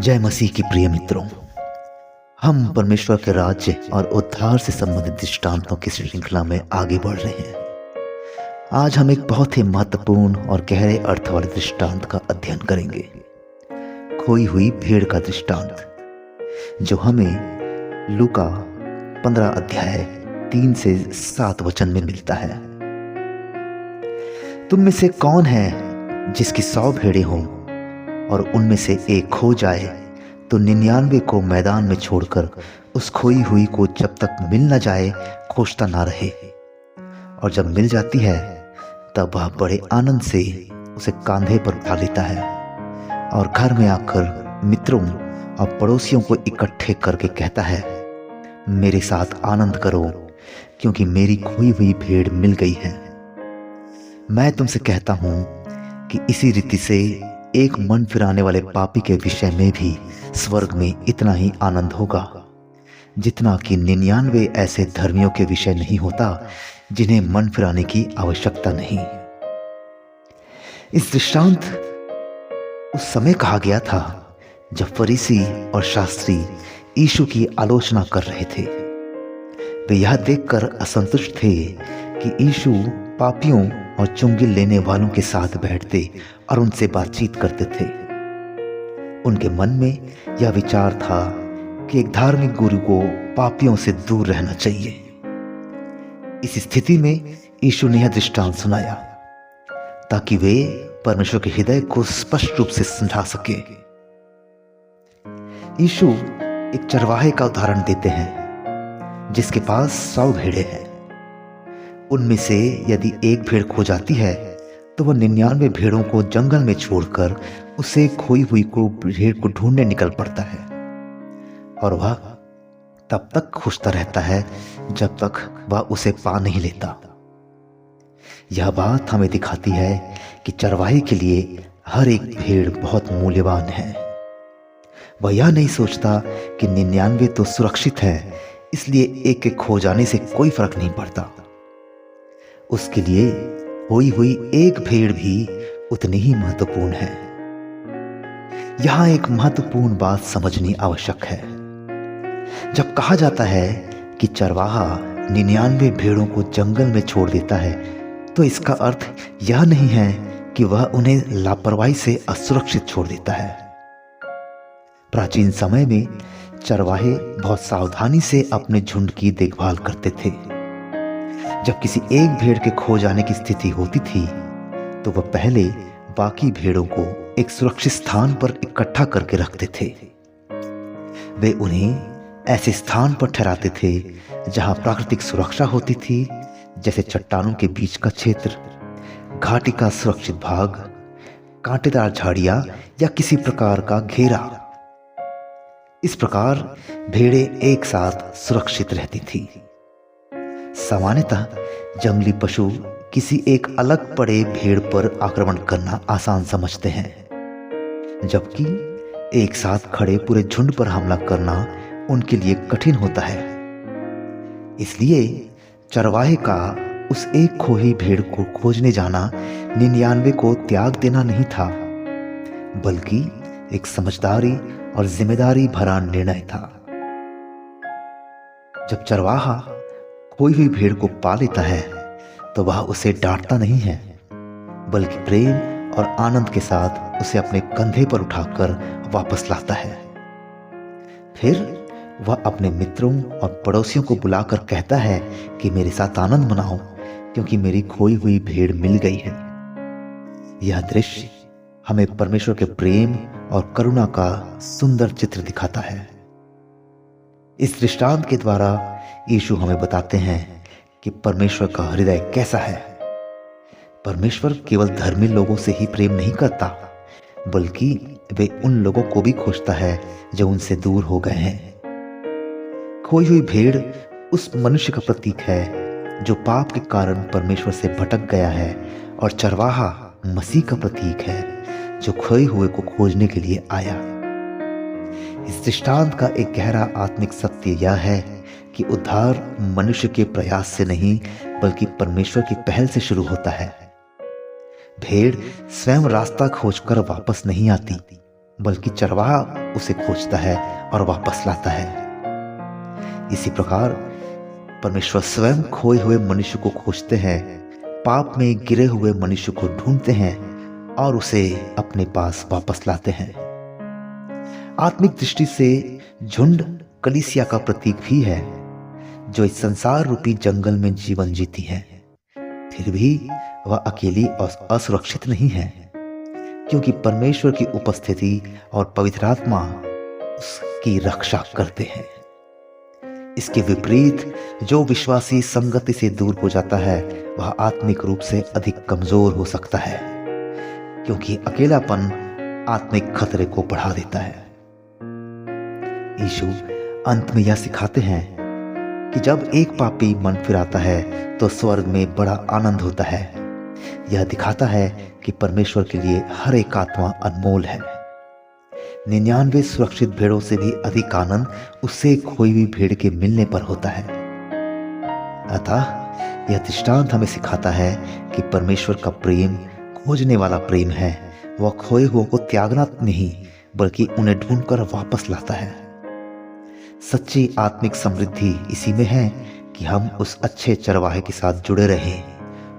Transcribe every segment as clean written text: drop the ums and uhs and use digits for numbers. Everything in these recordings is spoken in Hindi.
जय मसीह की प्रिय मित्रों, हम परमेश्वर के राज्य और उद्धार से संबंधित दृष्टांतों की श्रृंखला में आगे बढ़ रहे हैं। आज हम एक बहुत ही महत्वपूर्ण और गहरे अर्थ वाले दृष्टांत का अध्ययन करेंगे, खोई हुई भेड़ का दृष्टांत, जो हमें लूका 15 अध्याय 3 से 7 वचन में मिलता है। तुम में से कौन है जिसकी 100 भेड़ें हों और उनमें से एक खो जाए तो 99 को मैदान में छोड़कर उस खोई हुई को जब तक मिल न जाए खोजता ना रहे, और जब मिल जाती है तब वह बड़े आनंद से उसे कांधे पर उठा लेता है और घर में आकर मित्रों और पड़ोसियों को इकट्ठे करके कहता है, मेरे साथ आनंद करो क्योंकि मेरी खोई हुई भेड़ मिल गई है। मैं तुमसे कहता हूं कि इसी रीति से एक मन फिराने वाले पापी के विषय में भी स्वर्ग में इतना ही आनंद होगा जितना कि 99 ऐसे धर्मियों के विषय नहीं होता जिन्हें मन फिराने की आवश्यकता नहीं। इस दृष्टांत उस समय कहा गया था जब फरीसी और शास्त्री यीशु की आलोचना कर रहे थे। वे यह देखकर असंतुष्ट थे कि यीशु पापियों और चुंगी लेने वालों के साथ बैठते और उनसे बातचीत करते थे। उनके मन में यह विचार था कि एक धार्मिक गुरु को पापियों से दूर रहना चाहिए। इस स्थिति में यीशु ने यह दृष्टांत सुनाया ताकि वे परमेश्वर के हृदय को स्पष्ट रूप से समझा सके। यीशु एक चरवाहे का उदाहरण देते हैं जिसके पास 100 भेड़ें हैं। उनमें से यदि एक भेड़ खो जाती है तो वह 99 भेड़ों को जंगल में छोड़कर उसे खोई हुई भेड़ को ढूंढने निकल पड़ता है, और वह तब तक खोजता रहता है जब तक वह उसे पा नहीं लेता। यह बात हमें दिखाती है कि चरवाहे के लिए हर एक भेड़ बहुत मूल्यवान है। वह यह नहीं सोचता कि 99 तो सुरक्षित है, इसलिए एक के खो जाने से कोई फर्क नहीं पड़ता। उसके लिए खोई हुई एक भेड़ भी उतनी ही महत्वपूर्ण है। यहां एक महत्वपूर्ण बात समझनी आवश्यक है। जब कहा जाता है कि चरवाहा 99 भेड़ों को जंगल में छोड़ देता है, तो इसका अर्थ यह नहीं है कि वह उन्हें लापरवाही से असुरक्षित छोड़ देता है। प्राचीन समय में चरवाहे बहुत सावधानी से अपने झुंड की देखभाल करते थे। जब किसी एक भेड़ के खो जाने की स्थिति होती थी तो वह पहले बाकी भेड़ों को एक सुरक्षित स्थान पर इकट्ठा करके रखते थे। वे उन्हें ऐसे स्थान पर ठहराते थे जहां प्राकृतिक सुरक्षा होती थी, जैसे चट्टानों के बीच का क्षेत्र, घाटी का सुरक्षित भाग, कांटेदार झाड़ियां या किसी प्रकार का घेरा। इस प्रकार भेड़ें एक साथ सुरक्षित रहती थी। सामान्यतः जंगली पशु किसी एक अलग पड़े भेड़ पर आक्रमण करना आसान समझते हैं, जबकि एक साथ खड़े पूरे झुंड पर हमला करना उनके लिए कठिन होता है। इसलिए चरवाहे का उस एक खोई भेड़ को खोजने जाना 99 को त्याग देना नहीं था, बल्कि एक समझदारी और जिम्मेदारी भरा निर्णय था। जब चरवाहा खोई हुई भेड़ को पा लेता है तो वह उसे डांटता नहीं है, बल्कि प्रेम और आनंद के साथ उसे अपने कंधे पर उठाकर वापस लाता है। फिर वह अपने मित्रों और पड़ोसियों को बुलाकर कहता है कि मेरे साथ आनंद मनाओ क्योंकि मेरी खोई हुई भेड़ मिल गई है। यह दृश्य हमें परमेश्वर के प्रेम और करुणा का सुंदर चित्र दिखाता है। इस दृष्टांत के द्वारा यीशु हमें बताते हैं कि परमेश्वर का हृदय कैसा है। परमेश्वर केवल धर्मी लोगों से ही प्रेम नहीं करता, बल्कि वे उन लोगों को भी खोजता है जो उनसे दूर हो गए हैं। खोई हुई भेड़ उस मनुष्य का प्रतीक है जो पाप के कारण परमेश्वर से भटक गया है, और चरवाहा मसीह का प्रतीक है जो खोए हुए को खोजने के लिए आया। इस दृष्टांत का एक गहरा आत्मिक सत्य यह है कि उद्धार मनुष्य के प्रयास से नहीं बल्कि परमेश्वर की पहल से शुरू होता है। भेड़ स्वयं रास्ता खोजकर वापस नहीं आती, बल्कि चरवाहा उसे खोजता है और वापस लाता है। इसी प्रकार परमेश्वर स्वयं खोए हुए मनुष्य को खोजते हैं, पाप में गिरे हुए मनुष्य को ढूंढते हैं और उसे अपने पास वापस लाते हैं। आत्मिक दृष्टि से झुंड कलीसिया का प्रतीक भी है, जो इस संसार रूपी जंगल में जीवन जीती है। फिर भी वह अकेली और असुरक्षित नहीं है, क्योंकि परमेश्वर की उपस्थिति और पवित्र आत्मा उसकी रक्षा करते हैं। इसके विपरीत जो विश्वासी संगति से दूर हो जाता है, वह आत्मिक रूप से अधिक कमजोर हो सकता है, क्योंकि अकेलापन आत्मिक खतरे को बढ़ा देता है। यीशु अंत में यह सिखाते हैं कि जब एक पापी मन फिराता है तो स्वर्ग में बड़ा आनंद होता है। यह दिखाता है कि परमेश्वर के लिए हर एक आत्मा अनमोल है। 99 सुरक्षित भेड़ों से भी अधिक आनंद उससे खोई हुई भेड़ के मिलने पर होता है। अतः यह दृष्टांत हमें सिखाता है कि परमेश्वर का प्रेम खोजने वाला प्रेम है। वह खोए हुओं को त्यागना नहीं, बल्कि उन्हें ढूंढकर वापस लाता है। सच्ची आत्मिक समृद्धि इसी में है कि हम उस अच्छे चरवाहे के साथ जुड़े रहें,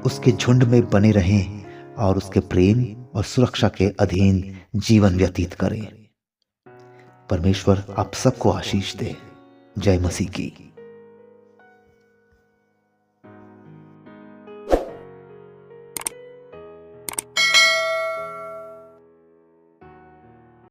उसके झुंड में बने रहें और उसके प्रेम और सुरक्षा के अधीन जीवन व्यतीत करें। परमेश्वर आप सबको आशीष दे। जय मसीह की।